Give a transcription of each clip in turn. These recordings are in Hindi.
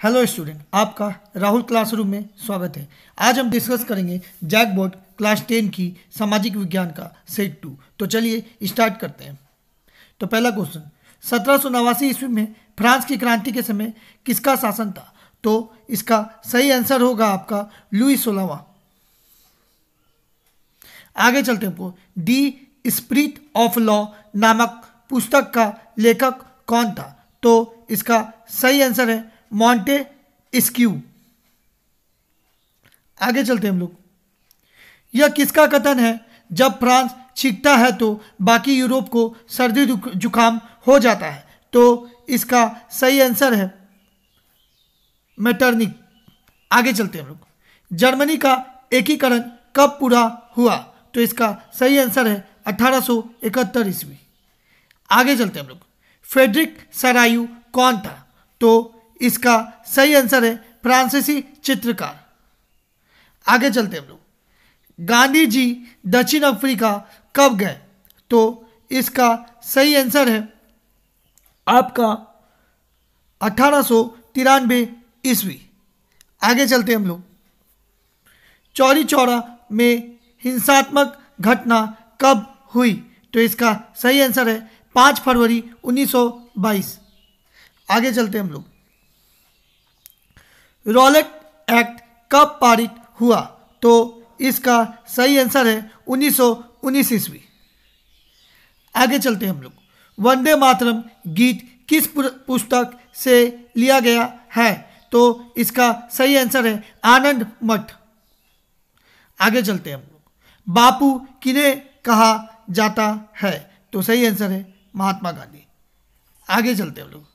हेलो स्टूडेंट, आपका राहुल क्लासरूम में स्वागत है। आज हम डिस्कस करेंगे जैक बोर्ड क्लास 10 की सामाजिक विज्ञान का सेट 2। तो चलिए स्टार्ट करते हैं। तो पहला क्वेश्चन, 1789 ईस्वी में फ्रांस की क्रांति के समय किसका शासन था? तो इसका सही आंसर होगा आपका लुई 16वां। आगे चलते हैं। दी स्पिरिट ऑफ लॉ नामक पुस्तक का लेखक कौन था? तो इसका सही आंसर है मॉन्टेस्क्यू। आगे चलते हैं हम लोग। यह किसका कथन है? जब फ्रांस छींकता है तो बाकी यूरोप को सर्दी जुकाम हो जाता है। तो इसका सही आंसर है मेटरनिक। आगे चलते हैं हम लोग। जर्मनी का एकीकरण कब पूरा हुआ? तो इसका सही आंसर है 1871 ईस्वी। आगे चलते हैं हम लोग। फ्रेडरिक सरायू कौन था? तो इसका सही आंसर है फ्रांसीसी चित्रकार। आगे चलते हैं हम लोग। गांधी जी दक्षिण अफ्रीका कब गए? तो इसका सही आंसर है आपका 1893 ईस्वी। आगे चलते हैं हम लोग। चौरी चौरा में हिंसात्मक घटना कब हुई? तो इसका सही आंसर है 5 फरवरी 1922। आगे चलते हैं हम लोग। रॉलेट एक्ट कब पारित हुआ? तो इसका सही आंसर है 1919 ईस्वी। आगे चलते हैं हम लोग। वंदे मातरम गीत किस पुस्तक से लिया गया है? तो इसका सही आंसर है आनंद मठ। आगे चलते हैं हम लोग। बापू किन्हें कहा जाता है? तो सही आंसर है महात्मा गांधी। आगे चलते हैं हम लोग।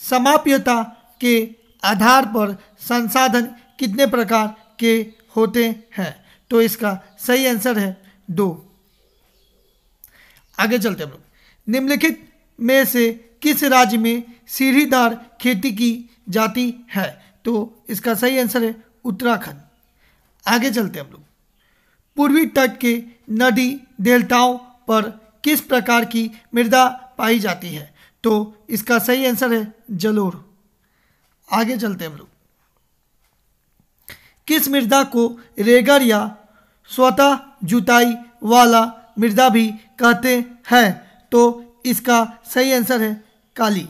समाप्यता के आधार पर संसाधन कितने प्रकार के होते हैं? तो इसका सही आंसर है 2। आगे चलते हैं हम लोग। निम्नलिखित में से किस राज्य में सीढ़ीदार खेती की जाती है? तो इसका सही आंसर है उत्तराखंड। आगे चलते हैं हम लोग। पूर्वी तट के नदी डेल्टाओं पर किस प्रकार की मृदा पाई जाती है? तो इसका सही आंसर है जलोढ़। आगे चलते हैं हम लोग। किस मृदा को रेगर या स्वतः जुताई वाला मृदा भी कहते हैं? तो इसका सही आंसर है काली।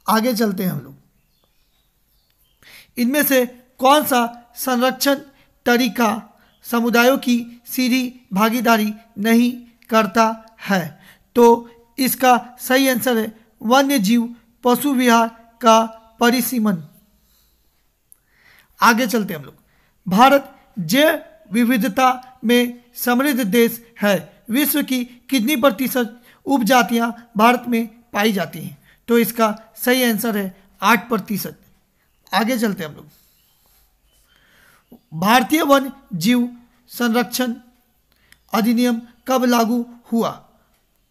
आगे चलते हैं हम लोग। इनमें से कौन सा संरक्षण तरीका समुदायों की सीधी भागीदारी नहीं करता है? तो इसका सही आंसर है वन्य जीव पशु विहार का परिसीमन। आगे चलते हैं हम लोग। भारत जैव विविधता में समृद्ध देश है। विश्व की कितनी प्रतिशत उपजातियां भारत में पाई जाती हैं? तो इसका सही आंसर है 8%। आगे चलते हैं हम लोग। भारतीय वन जीव संरक्षण अधिनियम कब लागू हुआ?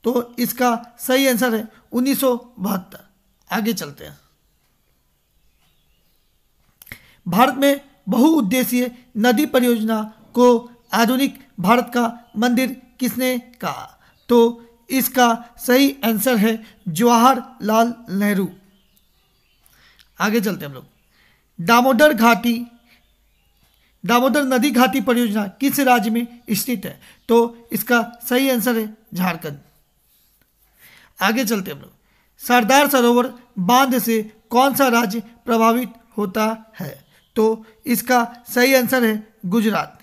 तो इसका सही आंसर है 1972। आगे चलते हैं। भारत में बहुउद्देशीय नदी परियोजना को आधुनिक भारत का मंदिर किसने कहा? तो इसका सही आंसर है जवाहरलाल नेहरू। आगे चलते हैं हम लोग। दामोदर नदी घाटी परियोजना किस राज्य में स्थित है? तो इसका सही आंसर है झारखंड। आगे चलते हैं हम लोग। सरदार सरोवर बांध से कौन सा राज्य प्रभावित होता है? तो इसका सही आंसर है गुजरात।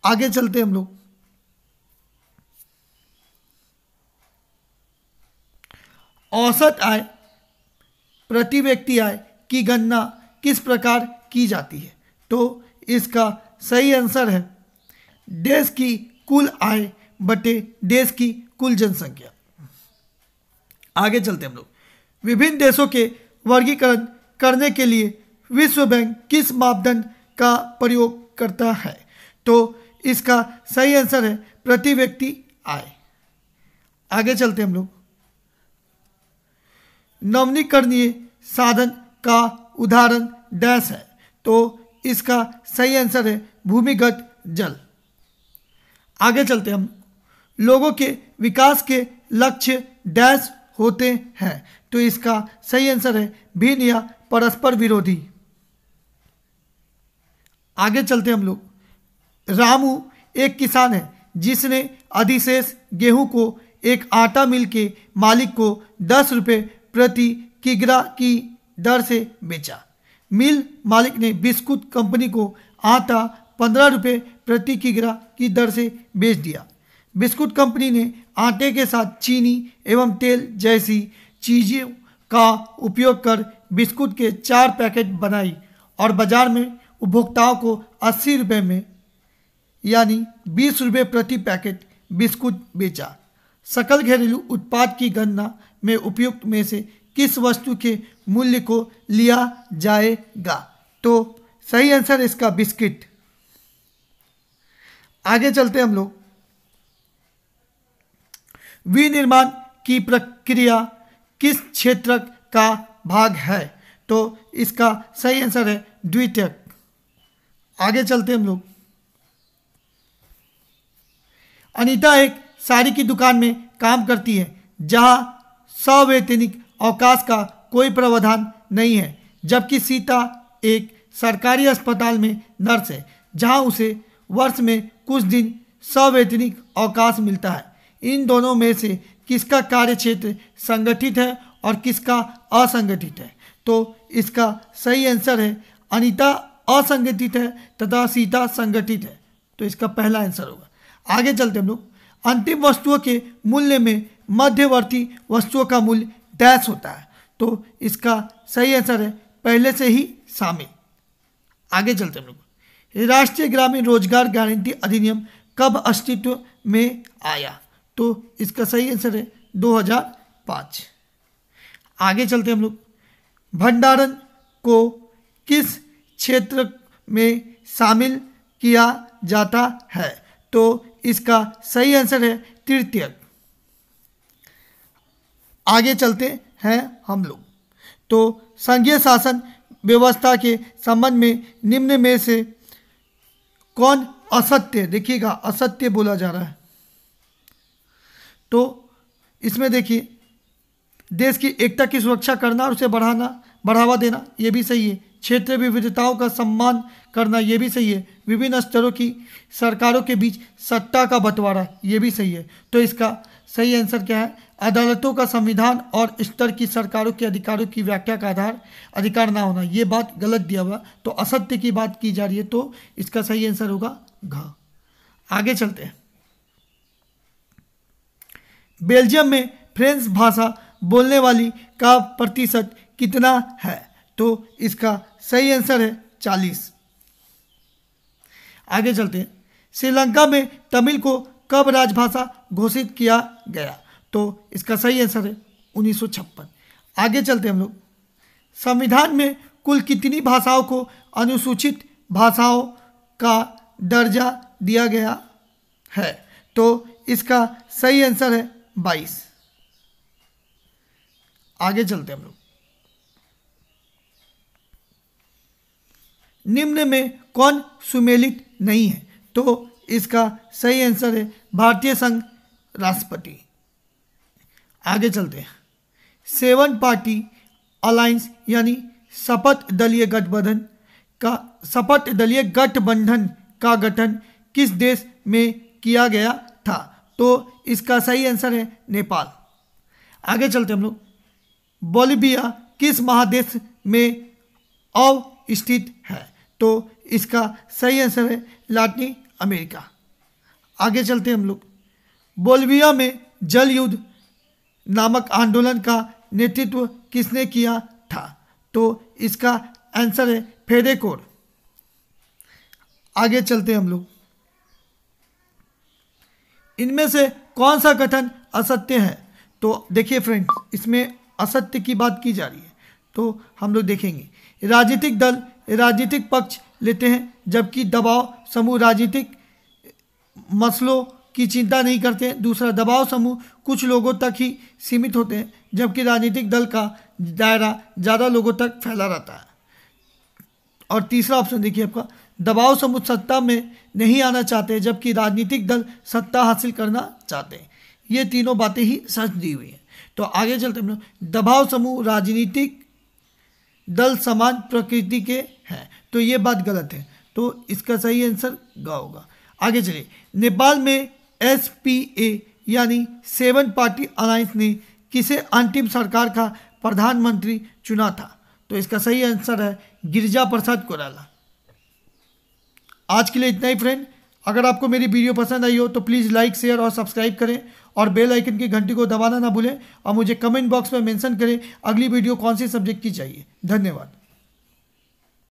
आगे चलते हैं हम लोग। औसत आय प्रति व्यक्ति आय की गणना किस प्रकार की जाती है? तो इसका सही आंसर है देश की कुल आय बटे देश की कुल जनसंख्या। आगे चलते हैं हम लोग। विभिन्न देशों के वर्गीकरण करने के लिए विश्व बैंक किस मापदंड का प्रयोग करता है? तो इसका सही आंसर है प्रति व्यक्ति आय। आगे चलते हैं हम लोग। नवीकरणीय साधन का उदाहरण डैश है? तो इसका सही आंसर है भूमिगत जल। आगे चलते हैं हम। लोगों के विकास के लक्ष्य डैश होते हैं। तो इसका सही आंसर है भिन्न या परस्पर विरोधी। आगे चलते हम लोग। रामू एक किसान है जिसने अधिशेष गेहूं को एक आटा मिल के मालिक को 10 रुपये प्रति किग्रा की दर से बेचा। मिल मालिक ने बिस्कुट कंपनी को आटा 15 रुपये प्रति किग्रा की दर से बेच दिया। बिस्कुट कंपनी ने आटे के साथ चीनी एवं तेल जैसी चीज़ों का उपयोग कर बिस्कुट के 4 पैकेट बनाई और बाजार में उपभोक्ताओं को 80 रुपये में यानी 20 रुपये प्रति पैकेट बिस्कुट बेचा। सकल घरेलू उत्पाद की गणना में उपयुक्त में से किस वस्तु के मूल्य को लिया जाएगा? तो सही आंसर इसका बिस्किट। आगे चलते हम लोग। विनिर्माण की प्रक्रिया किस क्षेत्र का भाग है? तो इसका सही आंसर है द्वितीयक। आगे चलते हम लोग। अनीता एक साड़ी की दुकान में काम करती है जहां सवैतनिक अवकाश का कोई प्रावधान नहीं है, जबकि सीता एक सरकारी अस्पताल में नर्स है जहां उसे वर्ष में कुछ दिन सवैतनिक अवकाश मिलता है। इन दोनों में से किसका कार्य क्षेत्र संगठित है और किसका असंगठित है? तो इसका सही आंसर है अनीता असंगठित है तथा सीता संगठित है। तो इसका पहला आंसर होगा। आगे चलते हम लोग। अंतिम वस्तुओं के मूल्य में मध्यवर्ती वस्तुओं का मूल्य डैश होता है। तो इसका सही आंसर है पहले से ही शामिल। आगे चलते हम लोग। राष्ट्रीय ग्रामीण रोजगार गारंटी अधिनियम कब अस्तित्व में आया? तो इसका सही आंसर है 2005। आगे चलते हम लोग। भंडारण को किस क्षेत्र में शामिल किया जाता है? तो इसका सही आंसर है तृतीयक। आगे चलते हैं हम लोग। तो संघीय शासन व्यवस्था के संबंध में निम्न में से कौन असत्य, देखिएगा असत्य बोला जा रहा है। तो इसमें देखिए देश की एकता की सुरक्षा करना और उसे बढ़ावा देना, ये भी सही है। क्षेत्रीय विविधताओं का सम्मान करना, ये भी सही है। विभिन्न स्तरों की सरकारों के बीच सत्ता का बंटवारा, ये भी सही है। तो इसका सही आंसर क्या है? अदालतों का संविधान और स्तर की सरकारों के अधिकारों की व्याख्या का आधार अधिकार ना होना, ये बात गलत दिया हुआ। तो असत्य की बात की जा रही है, तो इसका सही आंसर होगा घ। आगे चलते हैं। बेल्जियम में फ्रेंच भाषा बोलने वाली का प्रतिशत कितना है? तो इसका सही आंसर है 40। आगे चलते हैं। श्रीलंका में तमिल को कब राजभाषा घोषित किया गया? तो इसका सही आंसर है 1956। आगे चलते हैं हम लोग। संविधान में कुल कितनी भाषाओं को अनुसूचित भाषाओं का दर्जा दिया गया है? तो इसका सही आंसर है 22। आगे चलते हैं हम लोग। निम्न में कौन सुमेलित नहीं है? तो इसका सही आंसर है भारतीय संघ राष्ट्रपति। आगे चलते हैं। 7 पार्टी अलायंस यानी शपथ दलीय गठबंधन का गठन किस देश में किया गया था? तो इसका सही आंसर है नेपाल। आगे चलते हम लोग। बोलिविया किस महादेश में अवस्थित है? तो इसका सही आंसर है लातिन अमेरिका। आगे चलते हम लोग। बोलिविया में जल युद्ध नामक आंदोलन का नेतृत्व किसने किया था? तो इसका आंसर है फेडेकोर। आगे चलते हम लोग। इनमें से कौन सा कथन असत्य है? तो देखिए फ्रेंड्स, इसमें असत्य की बात की जा रही है। तो हम लोग देखेंगे। राजनीतिक दल राजनीतिक पक्ष लेते हैं, जबकि दबाव समूह राजनीतिक मसलों की चिंता नहीं करते हैं। दूसरा, दबाव समूह कुछ लोगों तक ही सीमित होते हैं, जबकि राजनीतिक दल का दायरा ज़्यादा लोगों तक फैला रहता है। और तीसरा ऑप्शन देखिए आपका, दबाव समूह सत्ता में नहीं आना चाहते, जबकि राजनीतिक दल सत्ता हासिल करना चाहते हैं। ये तीनों बातें ही सच दी हुई हैं। तो आगे चलते हम लोग। दबाव समूह राजनीतिक दल समान प्रकृति के हैं, तो ये बात गलत है, तो इसका सही आंसर ग होगा। आगे चलिए। नेपाल में SPA यानी 7 पार्टी अलायंस ने किसे अंतिम सरकार का प्रधानमंत्री चुना था? तो इसका सही आंसर है गिरिजा प्रसाद कोइराला। आज के लिए इतना ही फ्रेंड। अगर आपको मेरी वीडियो पसंद आई हो तो प्लीज़ लाइक, शेयर और सब्सक्राइब करें और बेल आइकन की घंटी को दबाना ना भूलें और मुझे कमेंट बॉक्स में मेंशन करें अगली वीडियो कौन सी सब्जेक्ट की चाहिए। धन्यवाद।